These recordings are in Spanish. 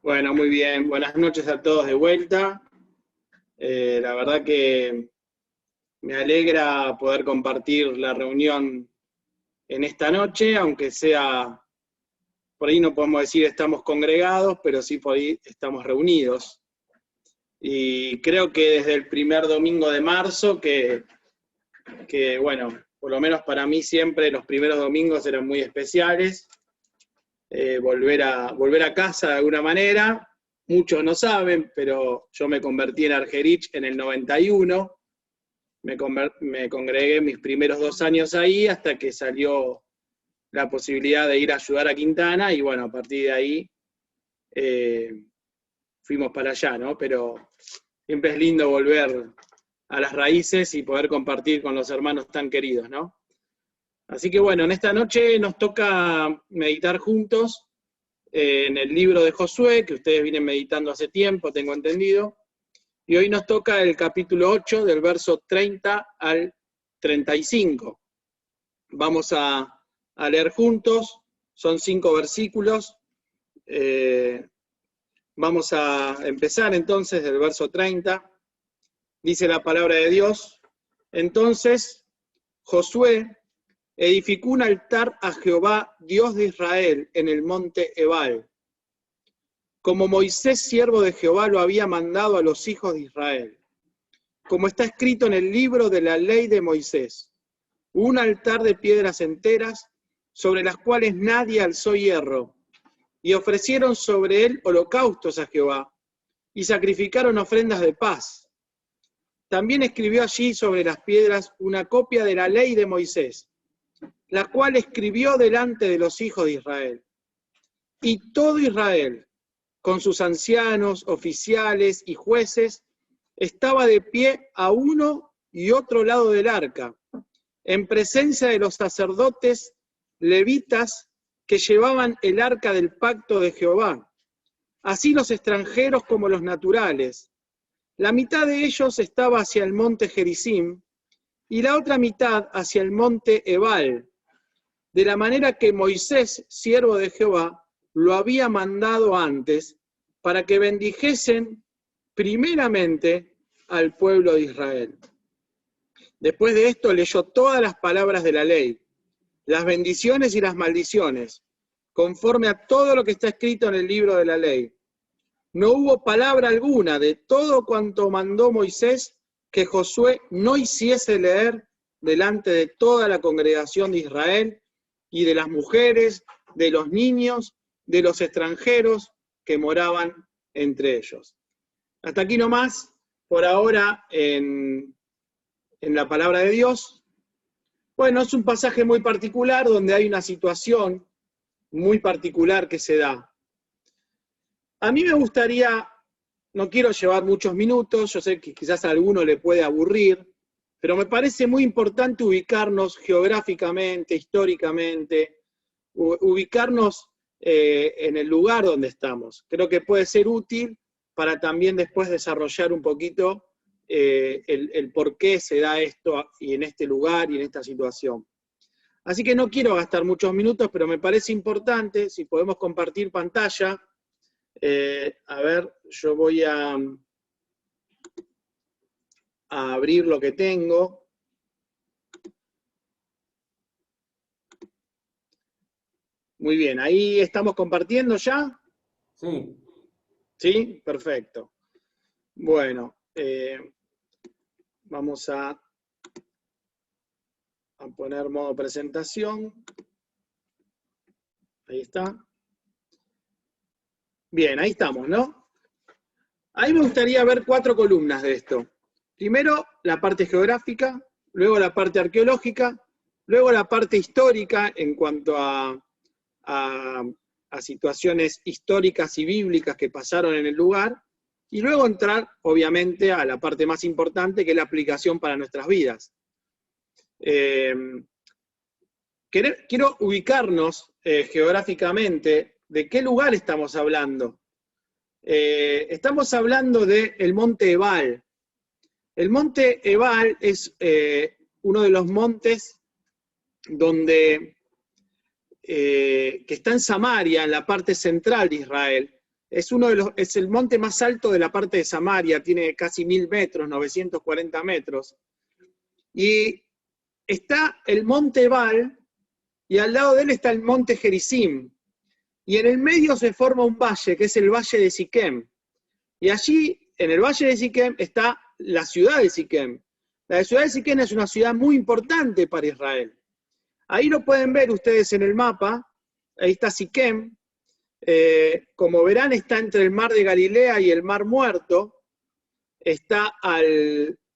Bueno, muy bien. Buenas noches a todos de vuelta. La verdad que me alegra poder compartir la reunión en esta noche, aunque sea, por ahí no podemos decir estamos congregados, pero sí por ahí estamos reunidos. Y creo que desde el primer domingo de marzo, que bueno, por lo menos para mí siempre los primeros domingos eran muy especiales, volver a casa de alguna manera. Muchos no saben, pero yo me convertí en Argerich en el 91, me congregué mis primeros 2 años ahí hasta que salió la posibilidad de ir a ayudar a Quintana, y bueno, a partir de ahí fuimos para allá, ¿no? Pero siempre es lindo volver a las raíces y poder compartir con los hermanos tan queridos, ¿no? Así que bueno, en esta noche nos toca meditar juntos en el libro de Josué, que ustedes vienen meditando hace tiempo, tengo entendido, y hoy nos toca el capítulo 8, del verso 30 al 35. Vamos a leer juntos, son 5 versículos. Vamos a empezar entonces del verso 30. Dice la palabra de Dios: Entonces Josué edificó un altar a Jehová, Dios de Israel, en el monte Ebal, como Moisés, siervo de Jehová, lo había mandado a los hijos de Israel, como está escrito en el libro de la ley de Moisés. Un altar de piedras enteras, sobre las cuales nadie alzó hierro, y ofrecieron sobre él holocaustos a Jehová, y sacrificaron ofrendas de paz. También escribió allí sobre las piedras una copia de la ley de Moisés, la cual escribió delante de los hijos de Israel. Y todo Israel, con sus ancianos, oficiales y jueces, estaba de pie a uno y otro lado del arca, en presencia de los sacerdotes levitas que llevaban el arca del pacto de Jehová, así los extranjeros como los naturales. La mitad de ellos estaba hacia el monte Gerizim, y la otra mitad hacia el monte Ebal, de la manera que Moisés, siervo de Jehová, lo había mandado antes, para que bendijesen primeramente al pueblo de Israel. Después de esto leyó todas las palabras de la ley, las bendiciones y las maldiciones, conforme a todo lo que está escrito en el libro de la ley. No hubo palabra alguna de todo cuanto mandó Moisés que Josué no hiciese leer delante de toda la congregación de Israel, y de las mujeres, de los niños, de los extranjeros que moraban entre ellos. Hasta aquí nomás, por ahora, en la palabra de Dios. Bueno, es un pasaje muy particular donde hay una situación muy particular que se da. A mí me gustaría, no quiero llevar muchos minutos, yo sé que quizás a alguno le puede aburrir, pero me parece muy importante ubicarnos geográficamente, históricamente, ubicarnos en el lugar donde estamos. Creo que puede ser útil para también después desarrollar un poquito el por qué se da esto y en este lugar y en esta situación. Así que no quiero gastar muchos minutos, pero me parece importante, si podemos compartir pantalla. A ver, yo voy a abrir lo que tengo. Muy bien, ahí estamos compartiendo ya. Sí. ¿Sí? Perfecto. Bueno, vamos a poner modo presentación. Ahí está. Bien, ahí estamos, ¿no? Ahí me gustaría ver 4 columnas de esto. Primero, la parte geográfica, luego la parte arqueológica, luego la parte histórica en cuanto a situaciones históricas y bíblicas que pasaron en el lugar, y luego entrar, obviamente, a la parte más importante, que es la aplicación para nuestras vidas. Quiero ubicarnos geográficamente de qué lugar estamos hablando. Estamos hablando del monte Ebal. El monte Ebal es uno de los montes donde que está en Samaria, en la parte central de Israel, es el monte más alto de la parte de Samaria, tiene casi 1000 metros, 940 metros. Y está el monte Ebal, y al lado de él está el monte Gerizim. Y en el medio se forma un valle, que es el valle de Siquem. Y allí, en el valle de Siquem, está la ciudad de Siquem. La ciudad de Siquem es una ciudad muy importante para Israel. Ahí lo pueden ver ustedes en el mapa. Ahí está Siquem. Como verán, está entre el mar de Galilea y el mar Muerto. Está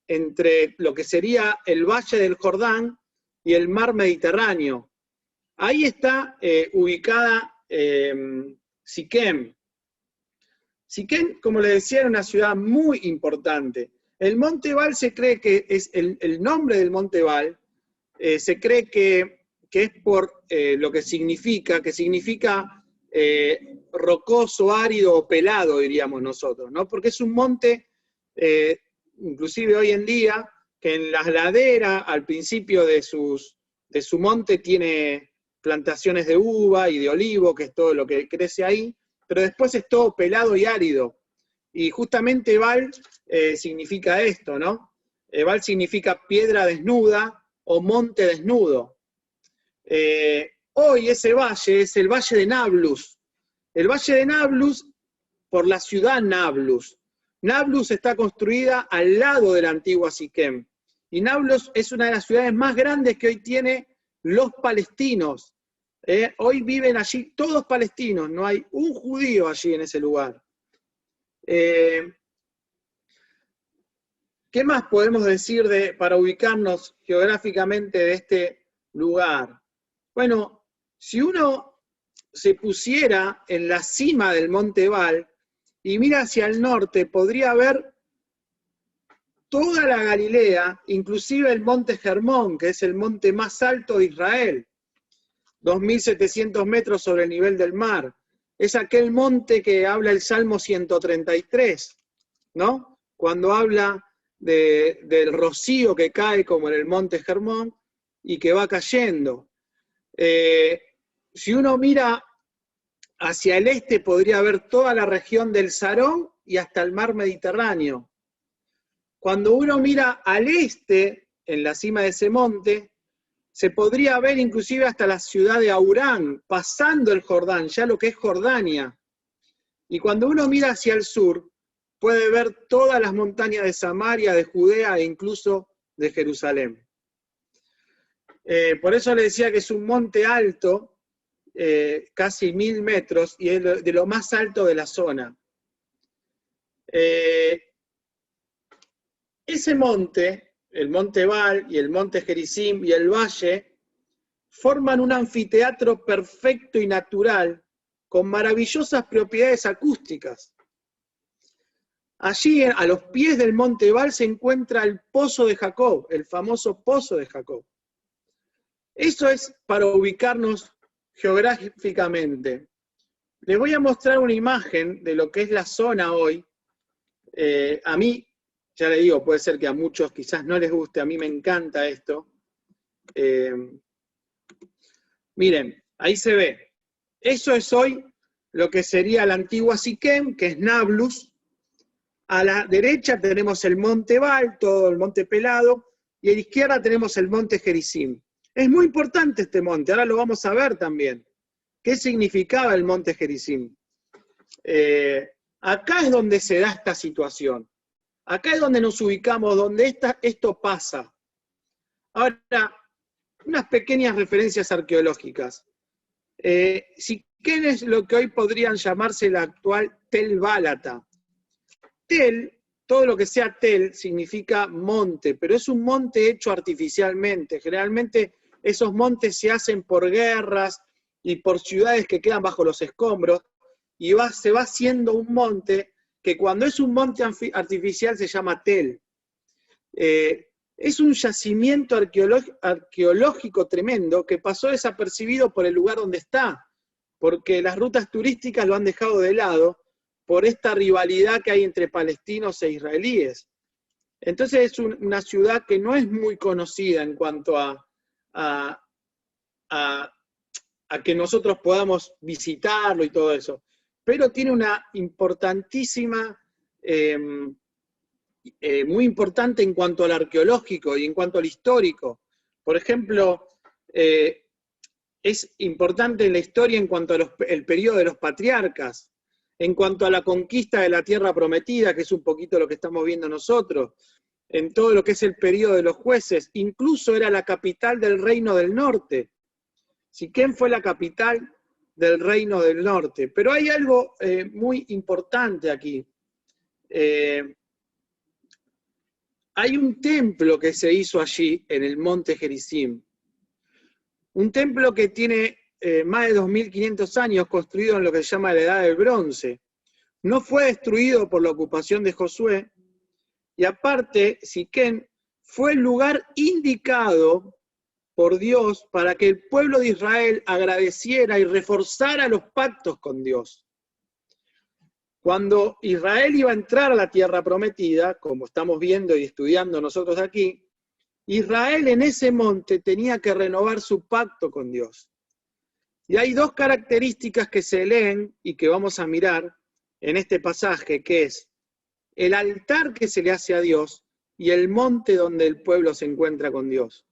entre lo que sería el valle del Jordán y el mar Mediterráneo. Ahí está ubicada Siquem. Siquem, como les decía, era una ciudad muy importante. El Monte Ebal se cree que es el nombre del Monte Ebal, se cree que es por lo que significa rocoso, árido o pelado, diríamos nosotros, ¿no? Porque es un monte, inclusive hoy en día, que en las laderas, al principio de su monte, tiene plantaciones de uva y de olivo, que es todo lo que crece ahí, pero después es todo pelado y árido. Y justamente Ebal significa esto, ¿no? Ebal significa piedra desnuda o monte desnudo. Hoy ese valle es el Valle de Nablus. El Valle de Nablus por la ciudad Nablus. Nablus está construida al lado de la antigua Siquem. Y Nablus es una de las ciudades más grandes que hoy tiene los palestinos. Hoy viven allí todos palestinos, no hay un judío allí en ese lugar. ¿Qué más podemos decir para ubicarnos geográficamente de este lugar? Bueno, si uno se pusiera en la cima del Monte Ebal y mira hacia el norte, podría ver toda la Galilea, inclusive el Monte Hermón, que es el monte más alto de Israel, 2.700 metros sobre el nivel del mar. Es aquel monte que habla el Salmo 133, ¿no? Cuando habla del rocío que cae como en el Monte Hermón y que va cayendo. Si uno mira hacia el este, podría ver toda la región del Sarón y hasta el mar Mediterráneo. Cuando uno mira al este, en la cima de ese monte, se podría ver inclusive hasta la ciudad de Aurán, pasando el Jordán, ya lo que es Jordania. Y cuando uno mira hacia el sur, puede ver todas las montañas de Samaria, de Judea e incluso de Jerusalén. Por eso le decía que es un monte alto, casi 1000 metros, y es de lo más alto de la zona. Ese monte, el Monte Ebal y el Monte Gerizim y el valle, forman un anfiteatro perfecto y natural, con maravillosas propiedades acústicas. Allí, a los pies del Monte Ebal, se encuentra el Pozo de Jacob, el famoso Pozo de Jacob. Eso es para ubicarnos geográficamente. Les voy a mostrar una imagen de lo que es la zona hoy. A mí, ya le digo, puede ser que a muchos quizás no les guste, a mí me encanta esto. Miren, ahí se ve. Eso es hoy lo que sería la antigua Siquem, que es Nablus. A la derecha tenemos el Monte Ebal, todo el monte pelado, y a la izquierda tenemos el Monte Gerizim. Es muy importante este monte, ahora lo vamos a ver también. ¿Qué significaba el Monte Gerizim? Acá es donde se da esta situación. Acá es donde nos ubicamos, donde esto pasa. Ahora, unas pequeñas referencias arqueológicas. Siquem es lo que hoy podrían llamarse la actual Tel Bálata. Tel, todo lo que sea Tel, significa monte, pero es un monte hecho artificialmente. Generalmente esos montes se hacen por guerras y por ciudades que quedan bajo los escombros, y se va haciendo un monte que cuando es un monte artificial se llama Tel. Es un yacimiento arqueológico tremendo que pasó desapercibido por el lugar donde está, porque las rutas turísticas lo han dejado de lado por esta rivalidad que hay entre palestinos e israelíes. Entonces es una ciudad que no es muy conocida en cuanto a que nosotros podamos visitarlo y todo eso. pero tiene una importantísima, muy importante en cuanto al arqueológico y en cuanto al histórico. Por ejemplo, es importante en la historia en cuanto al periodo de los patriarcas, en cuanto a la conquista de la tierra prometida, que es un poquito lo que estamos viendo nosotros, en todo lo que es el periodo de los jueces, incluso era la capital del reino del norte. Siquem fue la capital del reino del norte. Pero hay algo muy importante aquí. Hay un templo que se hizo allí, en el monte Gerizim. Un templo que tiene más de 2500 años, construido en lo que se llama la Edad del Bronce. No fue destruido por la ocupación de Josué, y aparte, Siquem fue el lugar indicado por Dios para que el pueblo de Israel agradeciera y reforzara los pactos con Dios. Cuando Israel iba a entrar a la tierra prometida, como estamos viendo y estudiando nosotros aquí, Israel en ese monte tenía que renovar su pacto con Dios. Y hay dos características que se leen y que vamos a mirar en este pasaje, que es el altar que se le hace a Dios y el monte donde el pueblo se encuentra con Dios.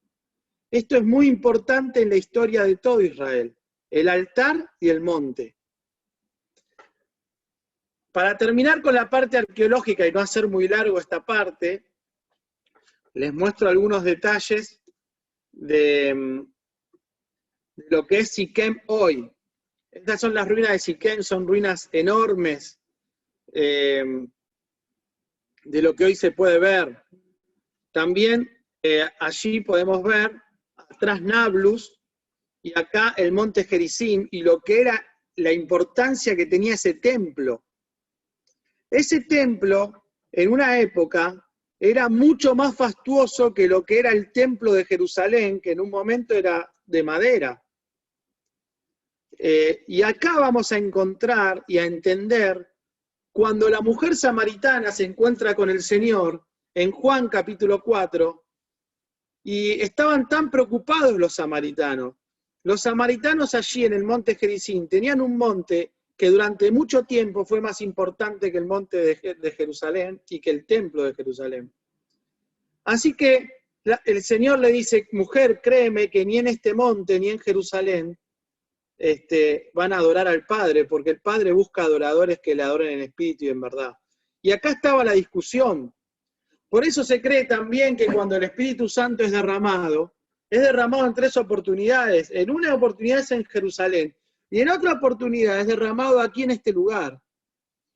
Esto es muy importante en la historia de todo Israel, el altar y el monte. Para terminar con la parte arqueológica y no hacer muy largo esta parte, les muestro algunos detalles de lo que es Siquem hoy. Estas son las ruinas de Siquem, son ruinas enormes de lo que hoy se puede ver. También allí podemos ver atrás Nablus y acá el monte Gerizim y lo que era la importancia que tenía ese templo. Ese templo, en una época, era mucho más fastuoso que lo que era el templo de Jerusalén, que en un momento era de madera. Y acá vamos a encontrar y a entender cuando la mujer samaritana se encuentra con el Señor, en Juan capítulo 4, y estaban tan preocupados los samaritanos. Los samaritanos allí en el monte Gerizim tenían un monte que durante mucho tiempo fue más importante que el monte de Jerusalén y que el templo de Jerusalén. Así que el Señor le dice, mujer, créeme que ni en este monte ni en Jerusalén van a adorar al Padre, porque el Padre busca adoradores que le adoren en espíritu y en verdad. Y acá estaba la discusión. Por eso se cree también que cuando el Espíritu Santo es derramado en 3 oportunidades. En una oportunidad es en Jerusalén, y en otra oportunidad es derramado aquí en este lugar.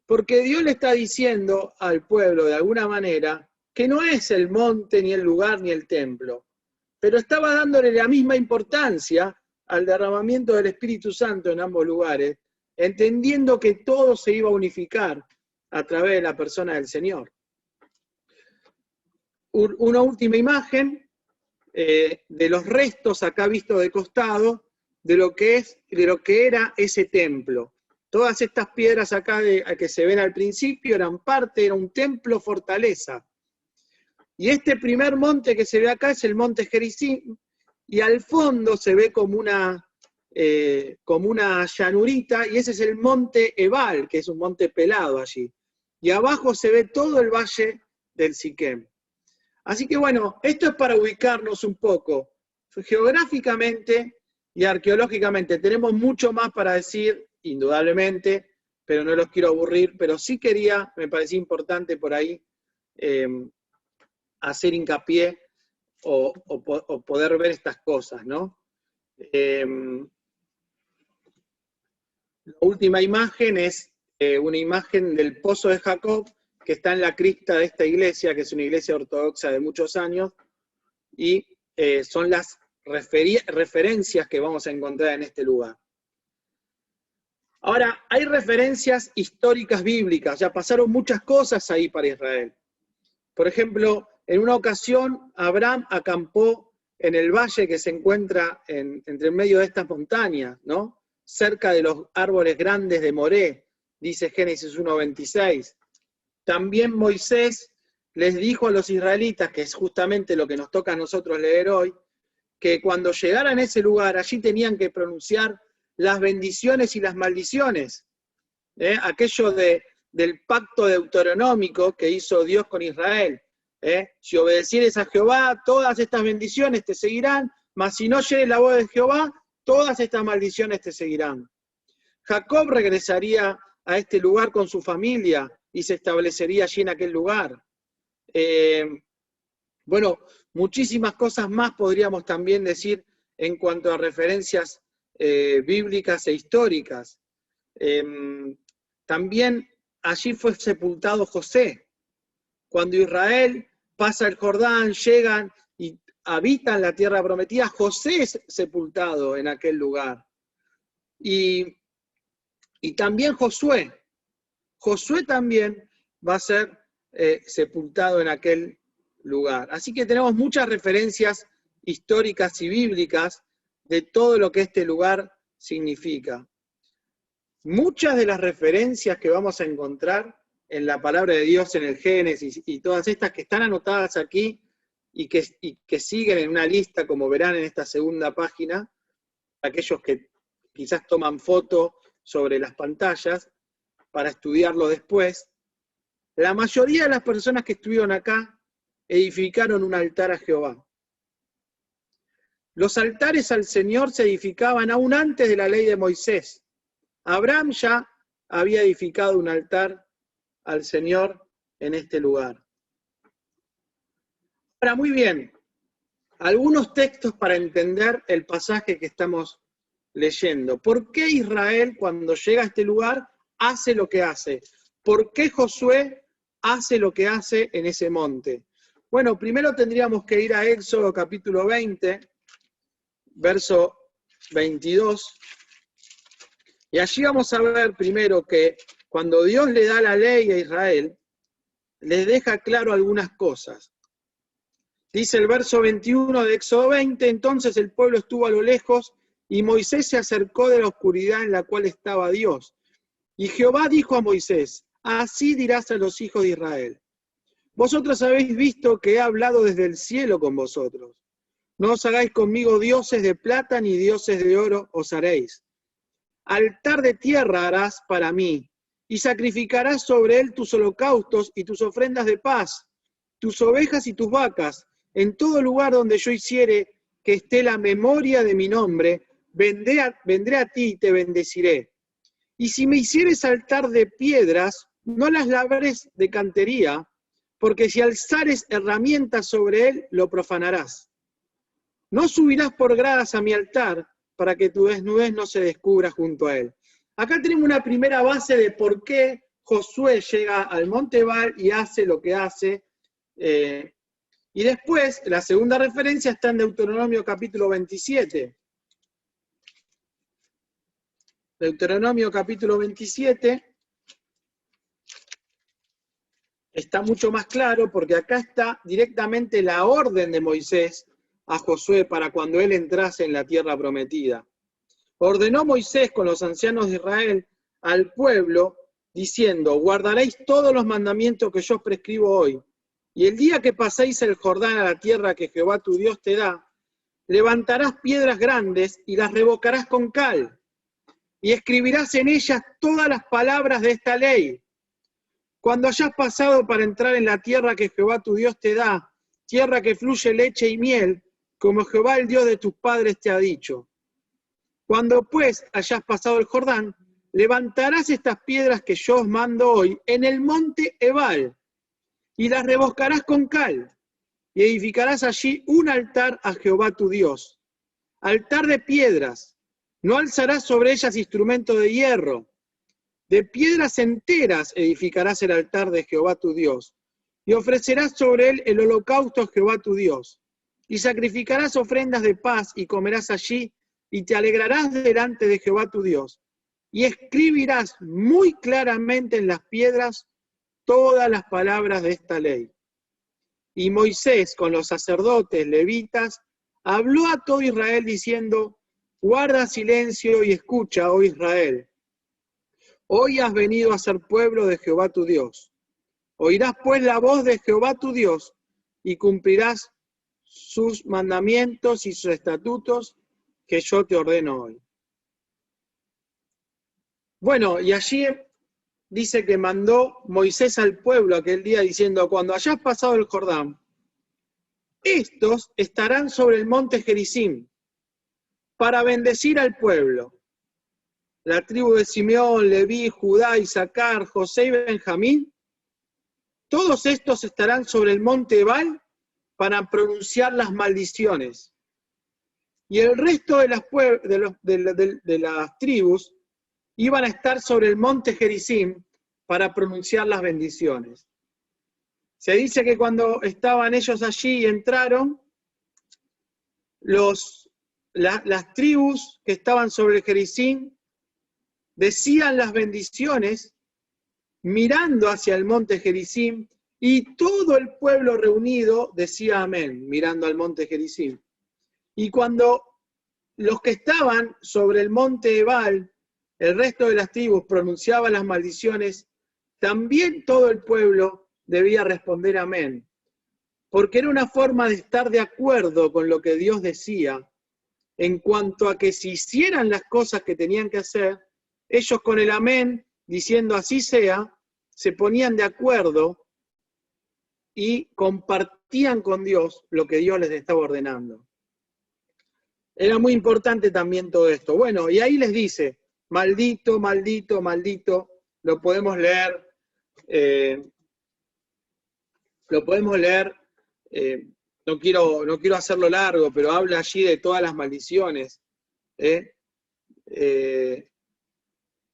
Porque Dios le está diciendo al pueblo, de alguna manera, que no es el monte, ni el lugar, ni el templo, pero estaba dándole la misma importancia al derramamiento del Espíritu Santo en ambos lugares, entendiendo que todo se iba a unificar a través de la persona del Señor. Una última imagen de los restos acá vistos de costado de lo que era ese templo. Todas estas piedras acá que se ven al principio era un templo fortaleza. Y este primer monte que se ve acá es el monte Gerizim, y al fondo se ve como una llanurita, y ese es el monte Ebal, que es un monte pelado allí. Y abajo se ve todo el valle del Siquem. Así que bueno, esto es para ubicarnos un poco, geográficamente y arqueológicamente. Tenemos mucho más para decir, indudablemente, pero no los quiero aburrir, pero sí me parecía importante por ahí hacer hincapié o poder ver estas cosas, ¿no? La última imagen es una imagen del Pozo de Jacob, que está en la cripta de esta iglesia, que es una iglesia ortodoxa de muchos años, y son las referencias que vamos a encontrar en este lugar. Ahora, hay referencias históricas bíblicas, ya pasaron muchas cosas ahí para Israel. Por ejemplo, en una ocasión, Abraham acampó en el valle que se encuentra entre medio de estas montañas, ¿no? Cerca de los árboles grandes de Moré, dice Génesis 1:26. También Moisés les dijo a los israelitas, que es justamente lo que nos toca a nosotros leer hoy, que cuando llegaran a ese lugar, allí tenían que pronunciar las bendiciones y las maldiciones. aquello del pacto deuteronómico que hizo Dios con Israel. Si obedecieres a Jehová, todas estas bendiciones te seguirán, mas si no oyes la voz de Jehová, todas estas maldiciones te seguirán. Jacob regresaría a este lugar con su familia y se establecería allí en aquel lugar. Bueno, muchísimas cosas más podríamos también decir en cuanto a referencias bíblicas e históricas. También allí fue sepultado José. Cuando Israel pasa el Jordán, llegan y habitan la tierra prometida, José es sepultado en aquel lugar. Y también Josué. Josué también va a ser sepultado en aquel lugar. Así que tenemos muchas referencias históricas y bíblicas de todo lo que este lugar significa. Muchas de las referencias que vamos a encontrar en la palabra de Dios, en el Génesis, y todas estas que están anotadas aquí y que siguen en una lista, como verán en esta segunda página, aquellos que quizás toman foto sobre las pantallas para estudiarlo después, la mayoría de las personas que estuvieron acá edificaron un altar a Jehová. Los altares al Señor se edificaban aún antes de la ley de Moisés. Abraham ya había edificado un altar al Señor en este lugar. Ahora, muy bien, algunos textos para entender el pasaje que estamos leyendo. ¿Por qué Israel, cuando llega a este lugar, hace lo que hace? ¿Por qué Josué hace lo que hace en ese monte? Bueno, primero tendríamos que ir a Éxodo capítulo 20, verso 22, y allí vamos a ver primero que cuando Dios le da la ley a Israel, les deja claro algunas cosas. Dice el verso 21 de Éxodo 20, entonces el pueblo estuvo a lo lejos, y Moisés se acercó de la oscuridad en la cual estaba Dios. Y Jehová dijo a Moisés, así dirás a los hijos de Israel, vosotros habéis visto que he hablado desde el cielo con vosotros. No os hagáis conmigo dioses de plata ni dioses de oro os haréis. Altar de tierra harás para mí, y sacrificarás sobre él tus holocaustos y tus ofrendas de paz, tus ovejas y tus vacas. En todo lugar donde yo hiciere que esté la memoria de mi nombre, vendré a ti y te bendeciré. Y si me hicieres altar de piedras, no las labres de cantería, porque si alzares herramientas sobre él, lo profanarás. No subirás por gradas a mi altar, para que tu desnudez no se descubra junto a él. Acá tenemos una primera base de por qué Josué llega al monte Ebal y hace lo que hace. Y después, la segunda referencia está en Deuteronomio capítulo 27. Deuteronomio capítulo 27 está mucho más claro porque acá está directamente la orden de Moisés a Josué para cuando él entrase en la tierra prometida. Ordenó Moisés con los ancianos de Israel al pueblo, diciendo, guardaréis todos los mandamientos que yo prescribo hoy, y el día que paséis el Jordán a la tierra que Jehová tu Dios te da, levantarás piedras grandes y las revocarás con cal, y escribirás en ellas todas las palabras de esta ley. Cuando hayas pasado para entrar en la tierra que Jehová tu Dios te da, tierra que fluye leche y miel, como Jehová el Dios de tus padres te ha dicho. Cuando pues hayas pasado el Jordán, levantarás estas piedras que yo os mando hoy en el monte Ebal, y las revocarás con cal, y edificarás allí un altar a Jehová tu Dios. Altar de piedras, no alzarás sobre ellas instrumento de hierro. De piedras enteras edificarás el altar de Jehová tu Dios, y ofrecerás sobre él el holocausto a Jehová tu Dios, y sacrificarás ofrendas de paz, y comerás allí, y te alegrarás delante de Jehová tu Dios, y escribirás muy claramente en las piedras todas las palabras de esta ley. Y Moisés, con los sacerdotes levitas, habló a todo Israel diciendo, guarda silencio y escucha, oh Israel. Hoy has venido a ser pueblo de Jehová tu Dios. Oirás pues la voz de Jehová tu Dios y cumplirás sus mandamientos y sus estatutos que yo te ordeno hoy. Bueno, y allí dice que mandó Moisés al pueblo aquel día diciendo, cuando hayas pasado el Jordán, estos estarán sobre el monte Gerizim para bendecir al pueblo. La tribu de Simeón, Leví, Judá, Isaacar, José y Benjamín, todos estos estarán sobre el monte Ebal para pronunciar las maldiciones. Y el resto de las tribus iban a estar sobre el monte Gerizim para pronunciar las bendiciones. Se dice que cuando estaban ellos allí y entraron, las tribus que estaban sobre el Gerizim decían las bendiciones mirando hacia el monte Gerizim, y todo el pueblo reunido decía amén, mirando al monte Gerizim. Y cuando los que estaban sobre el monte Ebal, el resto de las tribus, pronunciaban las maldiciones, también todo el pueblo debía responder amén, porque era una forma de estar de acuerdo con lo que Dios decía, en cuanto a que si hicieran las cosas que tenían que hacer, ellos con el amén, diciendo así sea, se ponían de acuerdo y compartían con Dios lo que Dios les estaba ordenando. Era muy importante también todo esto. Bueno, y ahí les dice, maldito, maldito, maldito, lo podemos leer, no quiero hacerlo largo, pero habla allí de todas las maldiciones,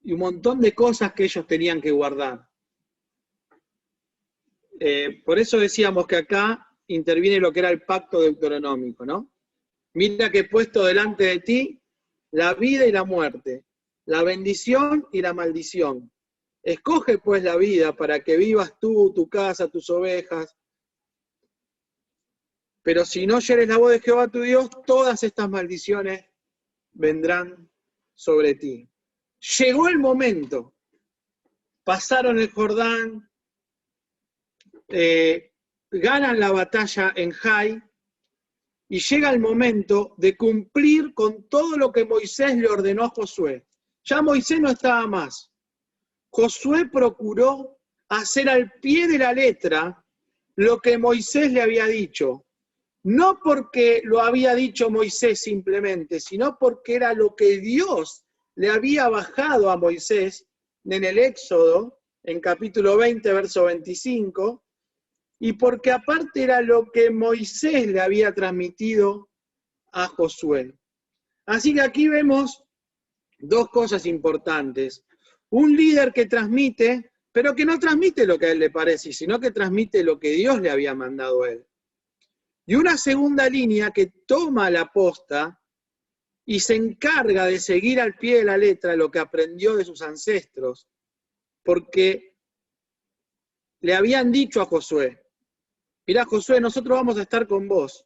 y un montón de cosas que ellos tenían que guardar. Por eso decíamos que acá interviene lo que era el pacto deuteronómico, ¿no? Mira que he puesto delante de ti la vida y la muerte, la bendición y la maldición. Escoge pues la vida para que vivas tú, tu casa, tus ovejas. Pero si no oyeres la voz de Jehová tu Dios, todas estas maldiciones vendrán sobre ti. Llegó el momento. Pasaron el Jordán, ganan la batalla en Jai, y llega el momento de cumplir con todo lo que Moisés le ordenó a Josué. Ya Moisés no estaba más. Josué procuró hacer al pie de la letra lo que Moisés le había dicho. No porque lo había dicho Moisés simplemente, sino porque era lo que Dios le había bajado a Moisés en el Éxodo, en capítulo 20, verso 25, y porque aparte era lo que Moisés le había transmitido a Josué. Así que aquí vemos dos cosas importantes. Un líder que transmite, pero que no transmite lo que a él le parece, sino que transmite lo que Dios le había mandado a él. Y una segunda línea que toma la posta y se encarga de seguir al pie de la letra lo que aprendió de sus ancestros, porque le habían dicho a Josué, mirá Josué, nosotros vamos a estar con vos.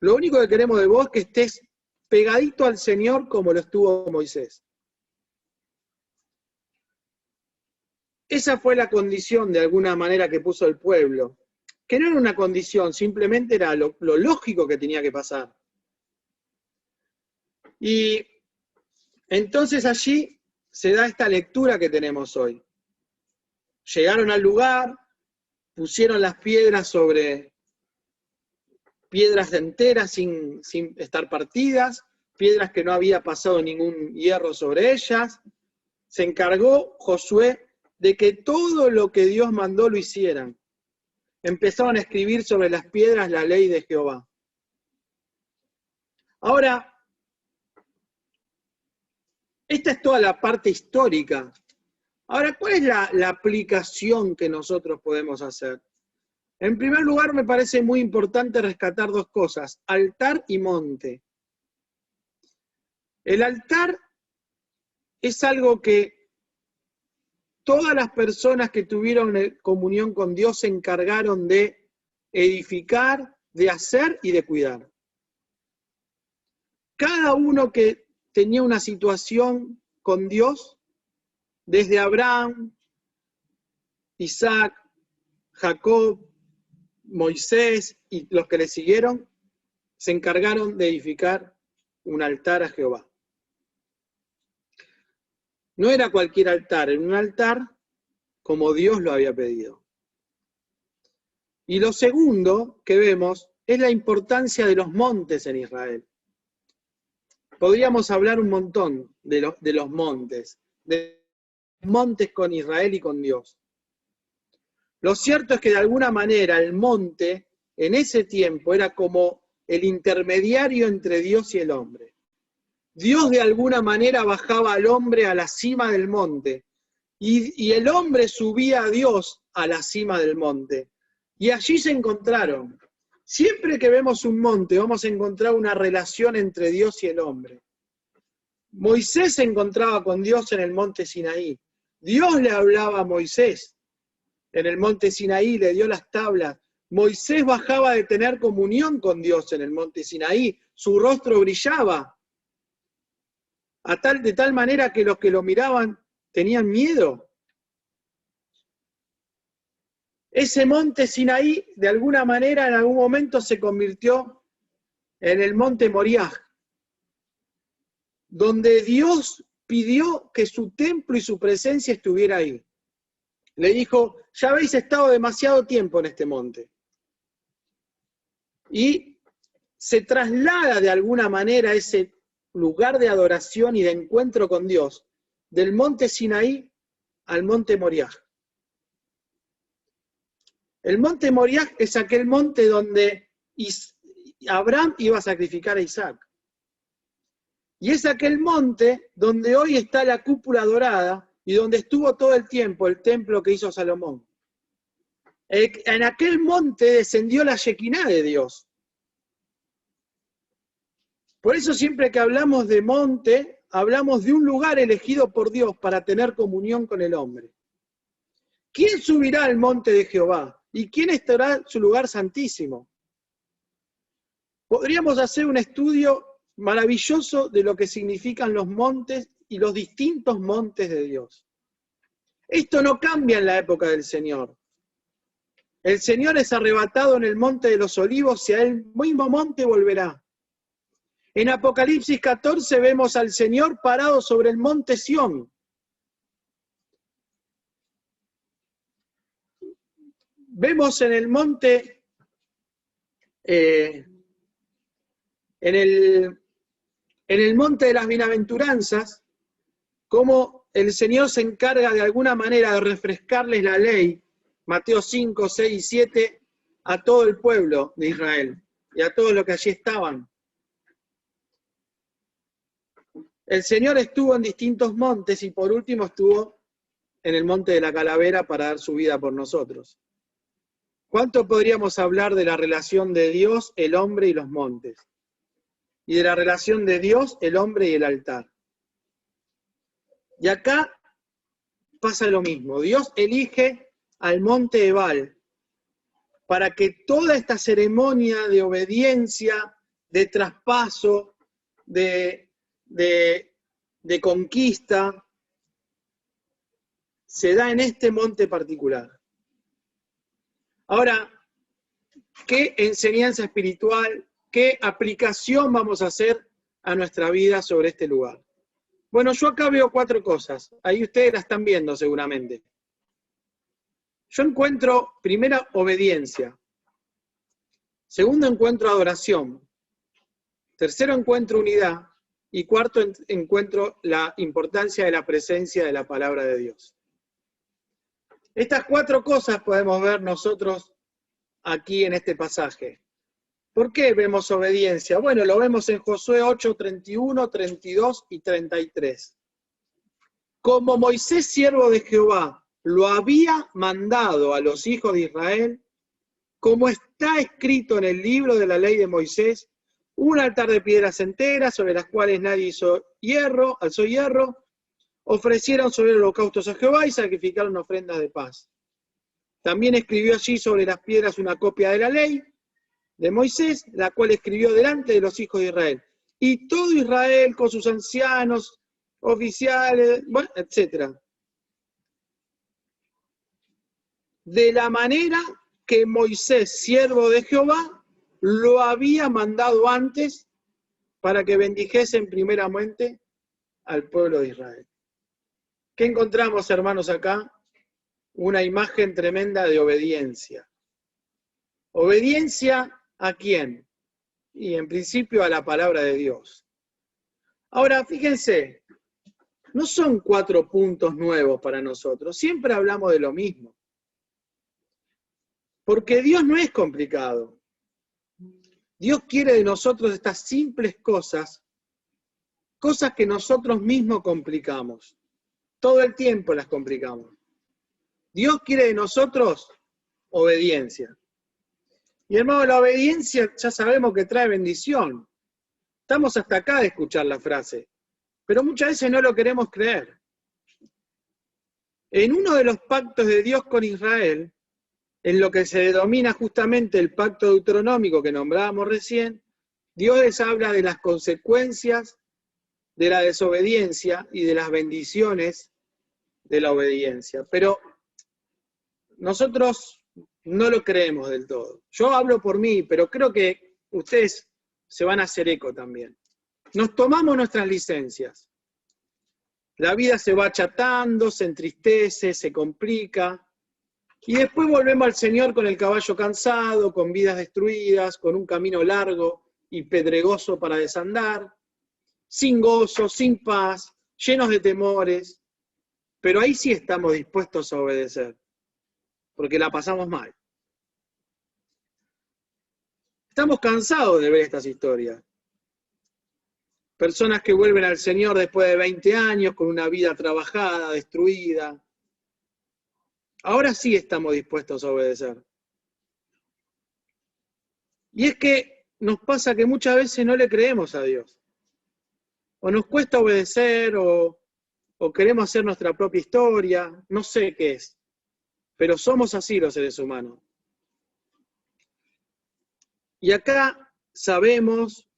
Lo único que queremos de vos es que estés pegadito al Señor como lo estuvo Moisés. Esa fue la condición de alguna manera que puso el pueblo, que no era una condición, simplemente era lo lógico que tenía que pasar. Y entonces allí se da esta lectura que tenemos hoy. Llegaron al lugar, pusieron las piedras sobre piedras enteras sin estar partidas, piedras que no había pasado ningún hierro sobre ellas. Se encargó Josué de que todo lo que Dios mandó lo hicieran. Empezaron a escribir sobre las piedras la ley de Jehová. Ahora, esta es toda la parte histórica. Ahora, ¿cuál es la aplicación que nosotros podemos hacer? En primer lugar, me parece muy importante rescatar dos cosas, altar y monte. El altar es algo que todas las personas que tuvieron comunión con Dios se encargaron de edificar, de hacer y de cuidar. Cada uno que tenía una situación con Dios, desde Abraham, Isaac, Jacob, Moisés y los que le siguieron, se encargaron de edificar un altar a Jehová. No era cualquier altar, era un altar como Dios lo había pedido. Y lo segundo que vemos es la importancia de los montes en Israel. Podríamos hablar un montón de los montes con Israel y con Dios. Lo cierto es que de alguna manera el monte en ese tiempo era como el intermediario entre Dios y el hombre. Dios de alguna manera bajaba al hombre a la cima del monte y el hombre subía a Dios a la cima del monte. Y allí se encontraron. Siempre que vemos un monte vamos a encontrar una relación entre Dios y el hombre. Moisés se encontraba con Dios en el monte Sinaí. Dios le hablaba a Moisés en el monte Sinaí, le dio las tablas. Moisés bajaba de tener comunión con Dios en el monte Sinaí. Su rostro brillaba. De tal manera que los que lo miraban tenían miedo. Ese monte Sinaí, de alguna manera, en algún momento se convirtió en el monte Moriah, donde Dios pidió que su templo y su presencia estuviera ahí. Le dijo, ya habéis estado demasiado tiempo en este monte. Y se traslada de alguna manera ese lugar de adoración y de encuentro con Dios, del monte Sinaí al monte Moriah. El monte Moriah es aquel monte donde Abraham iba a sacrificar a Isaac. Y es aquel monte donde hoy está la cúpula dorada y donde estuvo todo el tiempo el templo que hizo Salomón. En aquel monte descendió la Shekinah de Dios. Por eso siempre que hablamos de monte, hablamos de un lugar elegido por Dios para tener comunión con el hombre. ¿Quién subirá al monte de Jehová? ¿Y quién estará en su lugar santísimo? Podríamos hacer un estudio maravilloso de lo que significan los montes y los distintos montes de Dios. Esto no cambia en la época del Señor. El Señor es arrebatado en el monte de los olivos y a el mismo monte volverá. En Apocalipsis 14 vemos al Señor parado sobre el monte Sión. Vemos en el monte, en el monte de las bienaventuranzas, cómo el Señor se encarga de alguna manera de refrescarles la ley, Mateo 5, 6 y 7, a todo el pueblo de Israel y a todos los que allí estaban. El Señor estuvo en distintos montes y por último estuvo en el monte de la Calavera para dar su vida por nosotros. ¿Cuánto podríamos hablar de la relación de Dios, el hombre y los montes? Y de la relación de Dios, el hombre y el altar. Y acá pasa lo mismo. Dios elige al monte Ebal para que toda esta ceremonia de obediencia, de traspaso, de conquista, se da en este monte particular. Ahora, ¿qué enseñanza espiritual, qué aplicación vamos a hacer a nuestra vida sobre este lugar? Bueno, yo acá veo 4 cosas. Ahí ustedes las están viendo seguramente. Yo encuentro, primera, obediencia. Segundo, encuentro adoración. Tercero, encuentro unidad. Y cuarto, encuentro la importancia de la presencia de la palabra de Dios. Estas 4 cosas podemos ver nosotros aquí en este pasaje. ¿Por qué vemos obediencia? Bueno, lo vemos en Josué 8, 31, 32 y 33. Como Moisés, siervo de Jehová, lo había mandado a los hijos de Israel, como está escrito en el libro de la ley de Moisés, un altar de piedras enteras sobre las cuales nadie alzó hierro, ofrecieron sobre holocaustos a Jehová y sacrificaron ofrendas de paz. También escribió allí sobre las piedras una copia de la ley de Moisés, la cual escribió delante de los hijos de Israel. Y todo Israel con sus ancianos, oficiales, bueno, etc. De la manera que Moisés, siervo de Jehová, lo había mandado antes para que bendijesen primeramente al pueblo de Israel. ¿Qué encontramos, hermanos, acá? una imagen tremenda de obediencia. ¿Obediencia a quién? Y en principio a la palabra de Dios. Ahora, fíjense, no son 4 puntos nuevos para nosotros, siempre hablamos de lo mismo. Porque Dios no es complicado. Dios quiere de nosotros estas simples cosas que nosotros mismos complicamos. Todo el tiempo las complicamos. Dios quiere de nosotros obediencia. Y hermano, la obediencia ya sabemos que trae bendición. Estamos hasta acá de escuchar la frase, pero muchas veces no lo queremos creer. En uno de los pactos de Dios con Israel, en lo que se denomina justamente el pacto deuteronómico que nombrábamos recién, Dios les habla de las consecuencias de la desobediencia y de las bendiciones de la obediencia. Pero nosotros no lo creemos del todo. Yo hablo por mí, pero creo que ustedes se van a hacer eco también. Nos tomamos nuestras licencias. La vida se va achatando, se entristece, se complica, y después volvemos al Señor con el caballo cansado, con vidas destruidas, con un camino largo y pedregoso para desandar, sin gozo, sin paz, llenos de temores, pero ahí sí estamos dispuestos a obedecer, porque la pasamos mal. Estamos cansados de ver estas historias. Personas que vuelven al Señor después de 20 años, con una vida trabajada, destruida. Ahora sí estamos dispuestos a obedecer. Y es que nos pasa que muchas veces no le creemos a Dios. O nos cuesta obedecer, o queremos hacer nuestra propia historia, no sé qué es. Pero somos así los seres humanos. Y acá sabemos,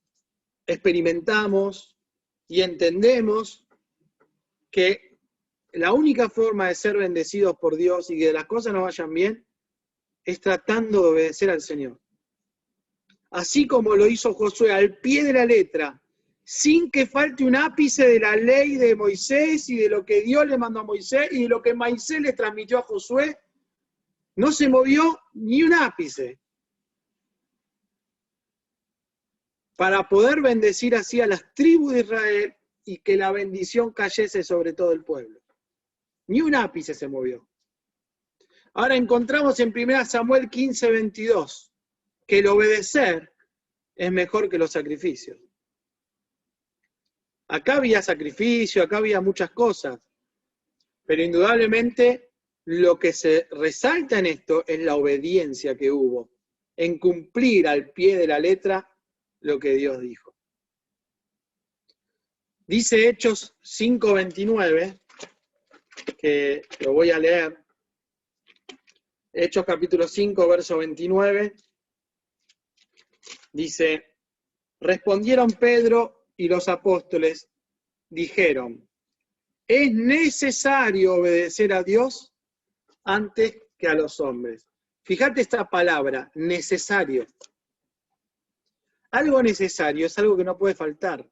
experimentamos y entendemos que la única forma de ser bendecidos por Dios y que las cosas nos vayan bien es tratando de obedecer al Señor. Así como lo hizo Josué al pie de la letra, sin que falte un ápice de la ley de Moisés y de lo que Dios le mandó a Moisés y de lo que Moisés le transmitió a Josué, no se movió ni un ápice para poder bendecir así a las tribus de Israel y que la bendición cayese sobre todo el pueblo. Ni un ápice se movió. Ahora encontramos en 1 Samuel 15:22 que el obedecer es mejor que los sacrificios. Acá había sacrificio, acá había muchas cosas, pero indudablemente lo que se resalta en esto es la obediencia que hubo, en cumplir al pie de la letra lo que Dios dijo. Dice Hechos 5:29, que lo voy a leer. Hechos capítulo 5, verso 29, dice: respondieron Pedro y los apóstoles, dijeron: es necesario obedecer a Dios antes que a los hombres. Fíjate esta palabra, necesario. Algo necesario es algo que no puede faltar,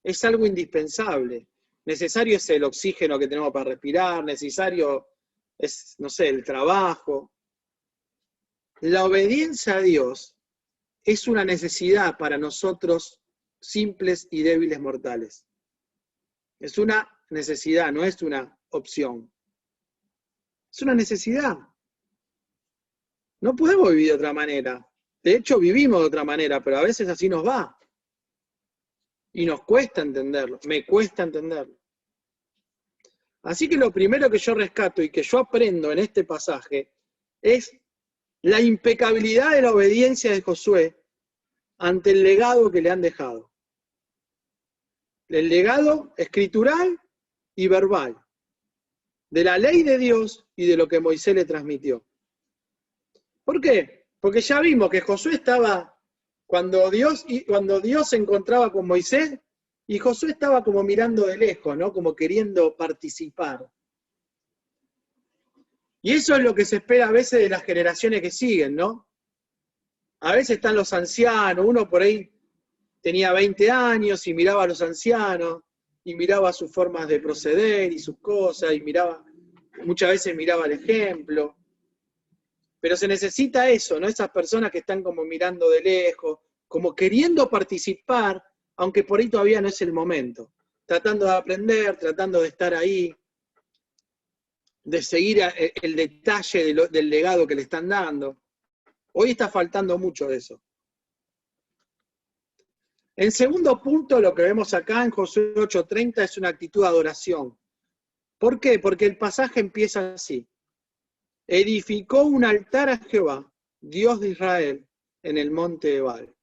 es algo indispensable. Necesario es el oxígeno que tenemos para respirar, necesario es, no sé, el trabajo. La obediencia a Dios es una necesidad para nosotros simples y débiles mortales. Es una necesidad, no es una opción. Es una necesidad. No podemos vivir de otra manera. De hecho, vivimos de otra manera, pero a veces así nos va. Y nos cuesta entenderlo, me cuesta entenderlo. Así que lo primero que yo rescato y que yo aprendo en este pasaje es la impecabilidad de la obediencia de Josué ante el legado que le han dejado. El legado escritural y verbal, de la ley de Dios y de lo que Moisés le transmitió. ¿Por qué? Porque ya vimos que Josué estaba, cuando Dios se encontraba con Moisés, y Josué estaba como mirando de lejos, ¿no? Como queriendo participar. Y eso es lo que se espera a veces de las generaciones que siguen, ¿no? A veces están los ancianos, uno por ahí tenía 20 años y miraba a los ancianos, y miraba sus formas de proceder y sus cosas, y miraba. muchas veces miraba el ejemplo, pero se necesita eso, ¿no? Esas personas que están como mirando de lejos, como queriendo participar, aunque por ahí todavía no es el momento, tratando de aprender, tratando de estar ahí, de seguir el detalle del legado que le están dando. Hoy está faltando mucho de eso. En segundo punto, lo que vemos acá en Josué 8:30 es una actitud de adoración. ¿Por qué? Porque el pasaje empieza así. Edificó un altar a Jehová, Dios de Israel, en el monte Ebal.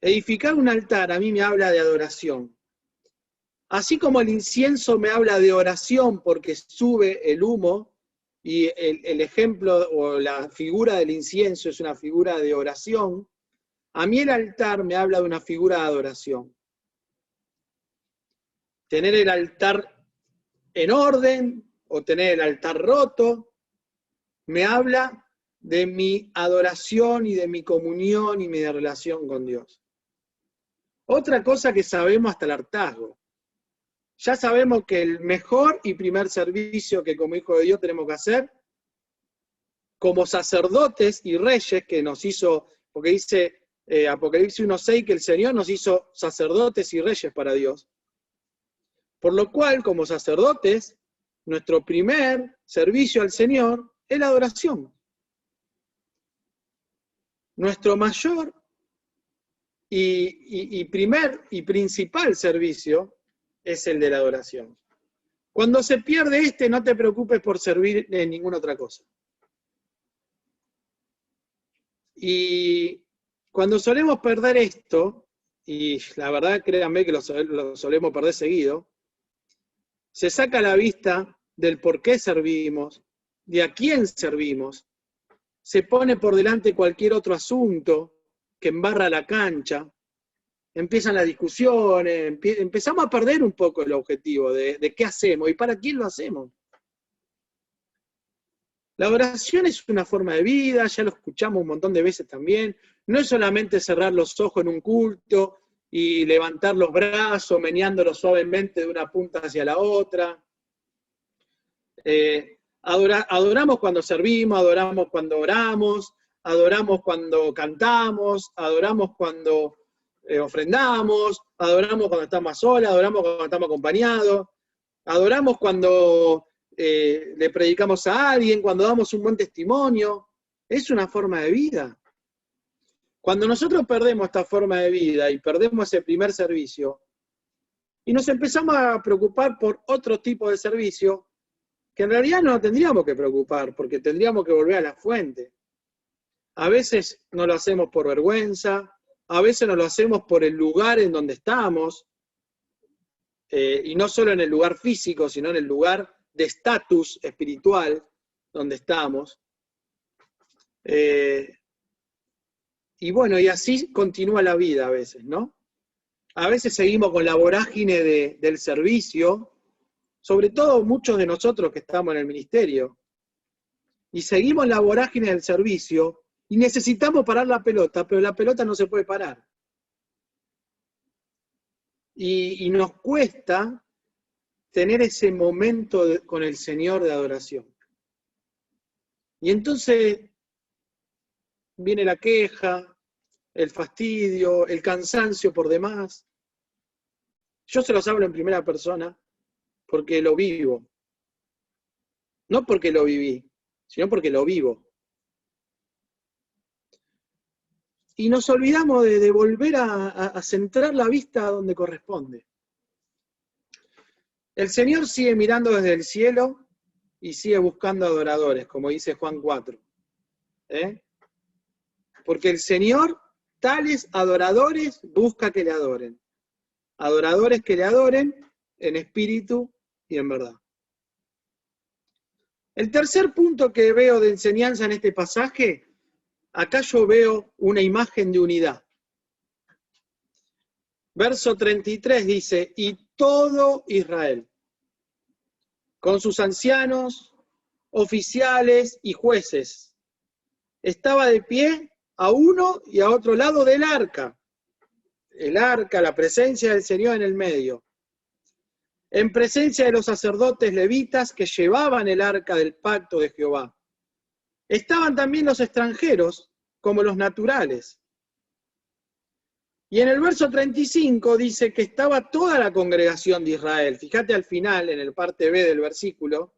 Edificar un altar a mí me habla de adoración. Así como el incienso me habla de oración porque sube el humo, y el ejemplo o la figura del incienso es una figura de oración, a mí el altar me habla de una figura de adoración. Tener el altar en orden o tener el altar roto me habla de mi adoración y de mi comunión y mi relación con Dios. Otra cosa que sabemos hasta el hartazgo. Ya sabemos que el mejor y primer servicio que como hijos de Dios tenemos que hacer, como sacerdotes y reyes que nos hizo, porque dice Apocalipsis 1:6 que el Señor nos hizo sacerdotes y reyes para Dios. Por lo cual, como sacerdotes, nuestro primer servicio al Señor es la adoración. Nuestro mayor y primer y principal servicio es el de la adoración. Cuando se pierde este, no te preocupes por servir en ninguna otra cosa. Y cuando solemos perder esto, y la verdad créanme que lo solemos perder seguido, se saca a la vista del por qué servimos, de a quién servimos, se pone por delante cualquier otro asunto que embarra la cancha, empiezan las discusiones, empezamos a perder un poco el objetivo de qué hacemos y para quién lo hacemos. La oración es una forma de vida, ya lo escuchamos un montón de veces también, no es solamente cerrar los ojos en un culto y levantar los brazos, meneándolos suavemente de una punta hacia la otra. Adoramos cuando servimos, adoramos cuando oramos, adoramos cuando cantamos, adoramos cuando ofrendamos, adoramos cuando estamos a solas, adoramos cuando estamos acompañados, adoramos cuando le predicamos a alguien, cuando damos un buen testimonio. Es una forma de vida. Cuando nosotros perdemos esta forma de vida y perdemos ese primer servicio, y nos empezamos a preocupar por otro tipo de servicio, que en realidad no nos tendríamos que preocupar, porque tendríamos que volver a la fuente. A veces no lo hacemos por vergüenza, a veces no lo hacemos por el lugar en donde estamos, y no solo en el lugar físico, sino en el lugar de estatus espiritual donde estamos. Y bueno, y así continúa la vida a veces, ¿no? A veces seguimos con la vorágine del servicio, sobre todo muchos de nosotros que estamos en el ministerio, y seguimos la vorágine del servicio, y necesitamos parar la pelota, pero la pelota no se puede parar. Y nos cuesta tener ese momento con el Señor de adoración. Y entonces viene la queja, el fastidio, el cansancio por demás. Yo se los hablo en primera persona porque lo vivo. No porque lo viví, sino porque lo vivo. Y nos olvidamos de volver a centrar la vista donde corresponde. El Señor sigue mirando desde el cielo y sigue buscando adoradores, como dice Juan 4. Porque el Señor, tales adoradores, busca que le adoren. Adoradores que le adoren en espíritu y en verdad. El tercer punto que veo de enseñanza en este pasaje, acá yo veo una imagen de unidad. Verso 33 dice, y todo Israel, con sus ancianos, oficiales y jueces, estaba de pie a uno y a otro lado del arca. El arca, la presencia del Señor en el medio. en presencia de los sacerdotes levitas que llevaban el arca del pacto de Jehová. Estaban también los extranjeros, como los naturales. Y en el verso 35 dice que estaba toda la congregación de Israel. Fíjate al final, en el parte B del versículo,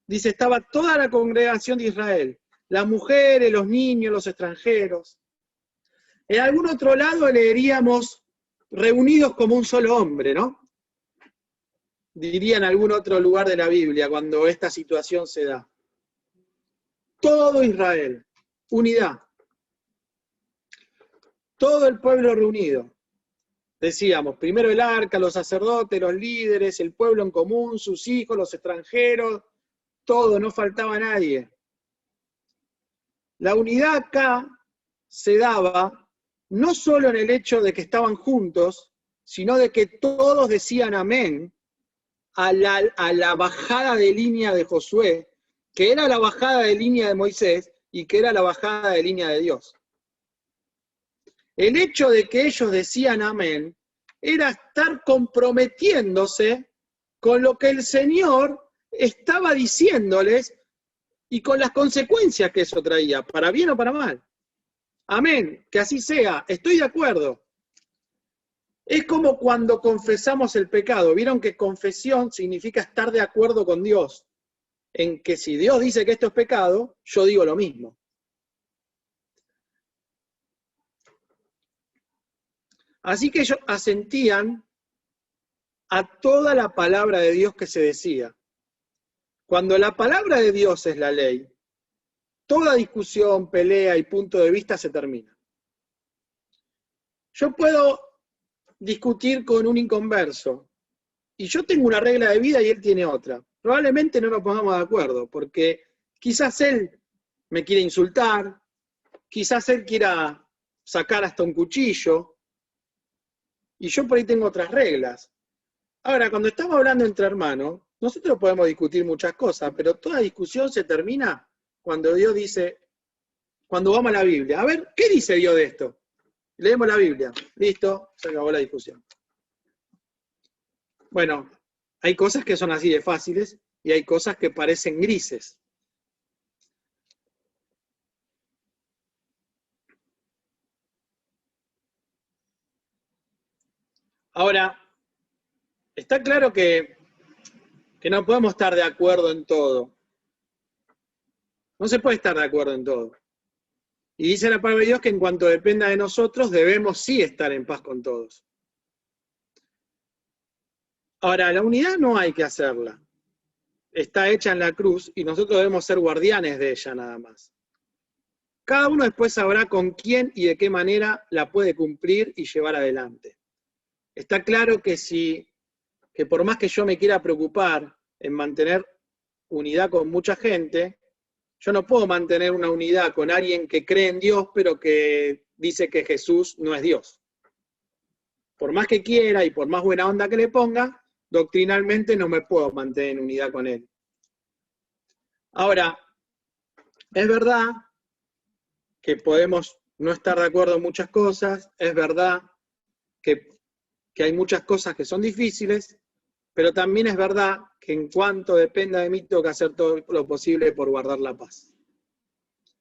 dice, estaba toda la congregación de Israel, las mujeres, los niños, los extranjeros. En algún otro lado leeríamos reunidos como un solo hombre, ¿no? Diría en algún otro lugar de la Biblia cuando esta situación se da. Todo Israel, unidad. Todo el pueblo reunido. Decíamos, primero el arca, los sacerdotes, los líderes, el pueblo en común, sus hijos, los extranjeros, todo, no faltaba nadie. La unidad acá se daba no solo en el hecho de que estaban juntos, sino de que todos decían amén a la bajada de línea de Josué, que era la bajada de línea de Moisés y que era la bajada de línea de Dios. El hecho de que ellos decían amén era estar comprometiéndose con lo que el Señor estaba diciéndoles y con las consecuencias que eso traía, para bien o para mal. Amén, que así sea, estoy de acuerdo. Es como cuando confesamos el pecado. Vieron que confesión significa estar de acuerdo con Dios, en que si Dios dice que esto es pecado, yo digo lo mismo. Así que ellos asentían a toda la palabra de Dios que se decía. Cuando la palabra de Dios es la ley, toda discusión, pelea y punto de vista se termina. Yo puedo discutir con un inconverso, y yo tengo una regla de vida y él tiene otra. Probablemente no nos pongamos de acuerdo, porque quizás él me quiere insultar, quizás él quiera sacar hasta un cuchillo, y yo por ahí tengo otras reglas. Ahora, cuando estamos hablando entre hermanos, nosotros podemos discutir muchas cosas, pero toda discusión se termina cuando Dios dice, cuando vamos a la Biblia. A ver, ¿qué dice Dios de esto? Leemos la Biblia. Listo, se acabó la discusión. Bueno, hay cosas que son así de fáciles y hay cosas que parecen grises. Ahora, está claro que no podemos estar de acuerdo en todo. No se puede estar de acuerdo en todo. Y dice la palabra de Dios que en cuanto dependa de nosotros, debemos sí estar en paz con todos. Ahora, la unidad no hay que hacerla. Está hecha en la cruz y nosotros debemos ser guardianes de ella nada más. Cada uno después sabrá con quién y de qué manera la puede cumplir y llevar adelante. Está claro que por más que yo me quiera preocupar en mantener unidad con mucha gente, yo no puedo mantener una unidad con alguien que cree en Dios, pero que dice que Jesús no es Dios. Por más que quiera y por más buena onda que le ponga, doctrinalmente no me puedo mantener en unidad con él. Ahora, es verdad que podemos no estar de acuerdo en muchas cosas, es verdad que hay muchas cosas que son difíciles, pero también es verdad que en cuanto dependa de mí, tengo que hacer todo lo posible por guardar la paz.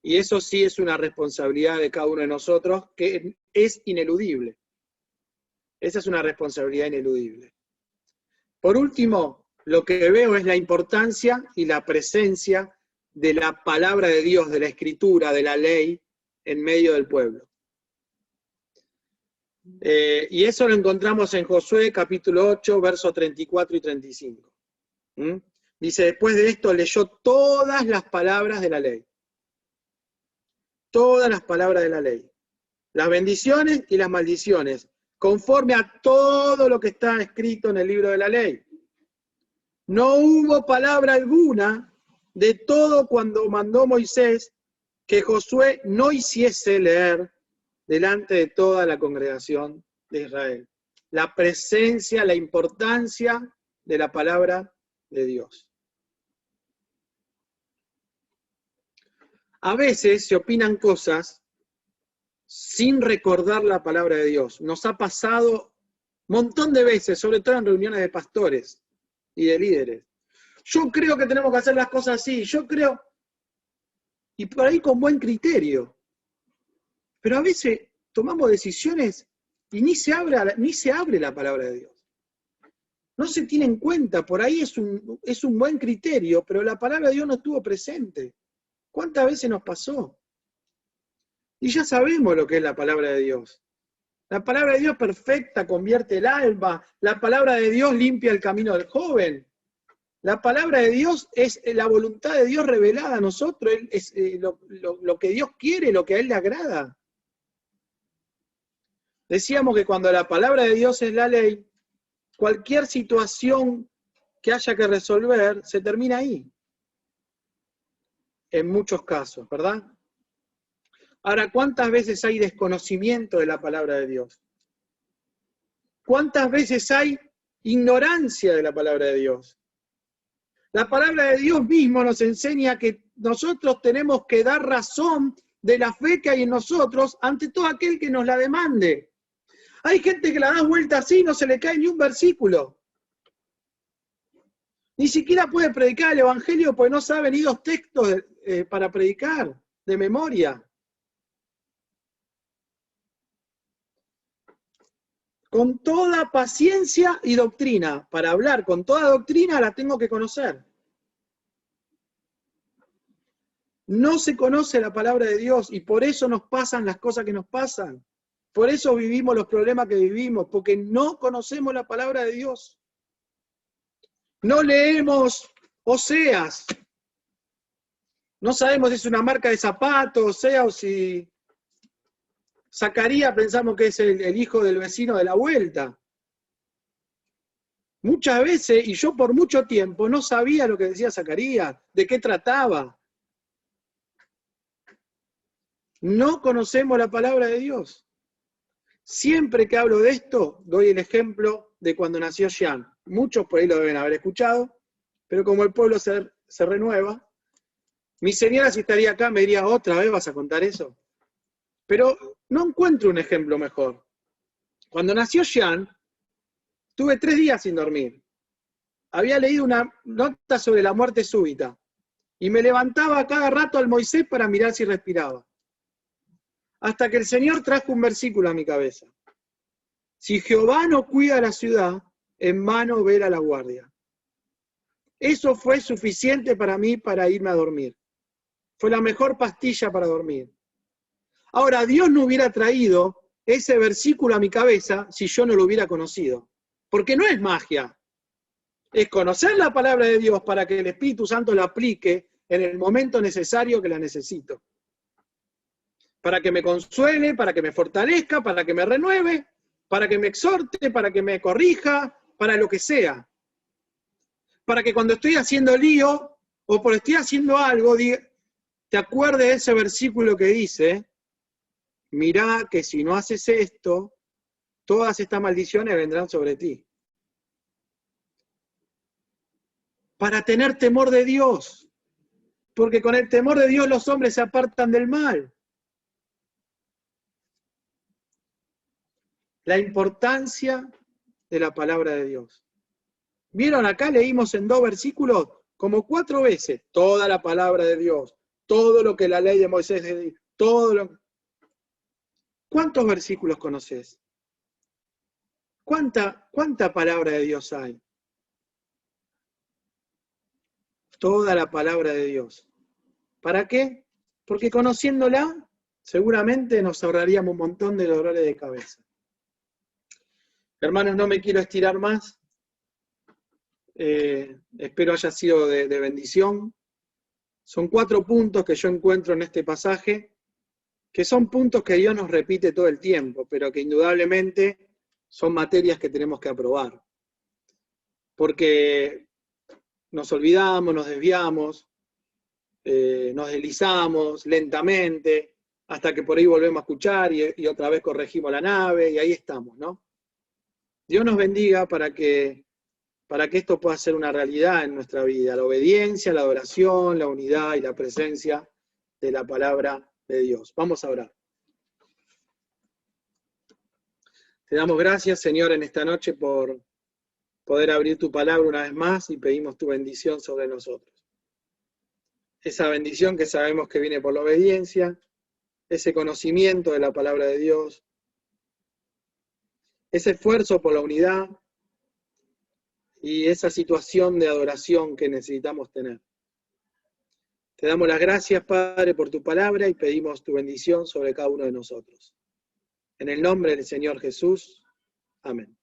Y eso sí es una responsabilidad de cada uno de nosotros que es ineludible. Esa es una responsabilidad ineludible. Por último, lo que veo es la importancia y la presencia de la palabra de Dios, de la Escritura, de la ley, en medio del pueblo. Y eso lo encontramos en Josué capítulo 8, versos 34 y 35. Dice, después de esto leyó todas las palabras de la ley. Todas las palabras de la ley. Las bendiciones y las maldiciones, conforme a todo lo que está escrito en el libro de la ley. No hubo palabra alguna de todo cuando mandó Moisés que Josué no hiciese leer delante de toda la congregación de Israel. La presencia, la importancia de la palabra de Dios. A veces se opinan cosas sin recordar la palabra de Dios. Nos ha pasado Montón de veces, sobre todo en reuniones de pastores y de líderes. Yo creo que tenemos que hacer las cosas así, yo creo, y por ahí con buen criterio. Pero a veces tomamos decisiones y ni se abre la palabra de Dios. No se tiene en cuenta, por ahí es un buen criterio, pero la palabra de Dios no estuvo presente. ¿Cuántas veces nos pasó? Y ya sabemos lo que es la palabra de Dios. La palabra de Dios perfecta, convierte el alma. La palabra de Dios limpia el camino del joven. La palabra de Dios es la voluntad de Dios revelada a nosotros. Es lo que Dios quiere, lo que a Él le agrada. Decíamos que cuando la palabra de Dios es la ley, cualquier situación que haya que resolver se termina ahí. En muchos casos, ¿verdad? Ahora, ¿cuántas veces hay desconocimiento de la palabra de Dios? ¿Cuántas veces hay ignorancia de la palabra de Dios? La palabra de Dios mismo nos enseña que nosotros tenemos que dar razón de la fe que hay en nosotros ante todo aquel que nos la demande. Hay gente que la da vuelta así y no se le cae ni un versículo. Ni siquiera puede predicar el Evangelio porque no sabe ni 2 textos para predicar de memoria. Con toda paciencia y doctrina. Para hablar con toda doctrina la tengo que conocer. No se conoce la palabra de Dios y por eso nos pasan las cosas que nos pasan. Por eso vivimos los problemas que vivimos, porque no conocemos la palabra de Dios. No leemos Oseas. No sabemos si es una marca de zapatos, Oseas, o si Zacarías pensamos que es el hijo del vecino de la vuelta. Muchas veces, y yo por mucho tiempo, no sabía lo que decía Zacarías, de qué trataba. No conocemos la palabra de Dios. Siempre que hablo de esto, doy el ejemplo de cuando nació Jean. Muchos por ahí lo deben haber escuchado, pero como el pueblo se renueva, mi señora, si estaría acá, me diría, ¿otra vez vas a contar eso? Pero no encuentro un ejemplo mejor. Cuando nació Jean, tuve 3 días sin dormir. Había leído una nota sobre la muerte súbita y me levantaba cada rato al Moisés para mirar si respiraba. Hasta que el Señor trajo un versículo a mi cabeza. Si Jehová no cuida la ciudad, en vano vela la guardia. Eso fue suficiente para mí para irme a dormir. Fue la mejor pastilla para dormir. Ahora, Dios no hubiera traído ese versículo a mi cabeza si yo no lo hubiera conocido. Porque no es magia. Es conocer la palabra de Dios para que el Espíritu Santo la aplique en el momento necesario que la necesito. Para que me consuele, para que me fortalezca, para que me renueve, para que me exhorte, para que me corrija, para lo que sea. Para que cuando estoy haciendo lío o por estoy haciendo algo, te acuerdes de ese versículo que dice, mirá que si no haces esto, todas estas maldiciones vendrán sobre ti. Para tener temor de Dios, porque con el temor de Dios los hombres se apartan del mal. La importancia de la palabra de Dios. ¿Vieron? Acá leímos en 2 versículos como 4 veces toda la palabra de Dios, todo lo que la ley de Moisés dice, todo lo... ¿Cuántos versículos conoces? ¿Cuánta palabra de Dios hay? Toda la palabra de Dios. ¿Para qué? Porque conociéndola, seguramente nos ahorraríamos un montón de dolores de cabeza. Hermanos, no me quiero estirar más. Espero haya sido de bendición. Son 4 puntos que yo encuentro en este pasaje, que son puntos que Dios nos repite todo el tiempo, pero que indudablemente son materias que tenemos que aprobar. Porque nos olvidamos, nos desviamos, nos deslizamos lentamente, hasta que por ahí volvemos a escuchar y otra vez corregimos la nave, y ahí estamos, ¿no? Dios nos bendiga para que esto pueda ser una realidad en nuestra vida, la obediencia, la adoración, la unidad y la presencia de la palabra de Dios. Vamos a orar. Te damos gracias, Señor, en esta noche por poder abrir tu palabra una vez más y pedimos tu bendición sobre nosotros. Esa bendición que sabemos que viene por la obediencia, ese conocimiento de la palabra de Dios, ese esfuerzo por la unidad y esa situación de adoración que necesitamos tener. Te damos las gracias, Padre, por tu palabra y pedimos tu bendición sobre cada uno de nosotros. En el nombre del Señor Jesús. Amén.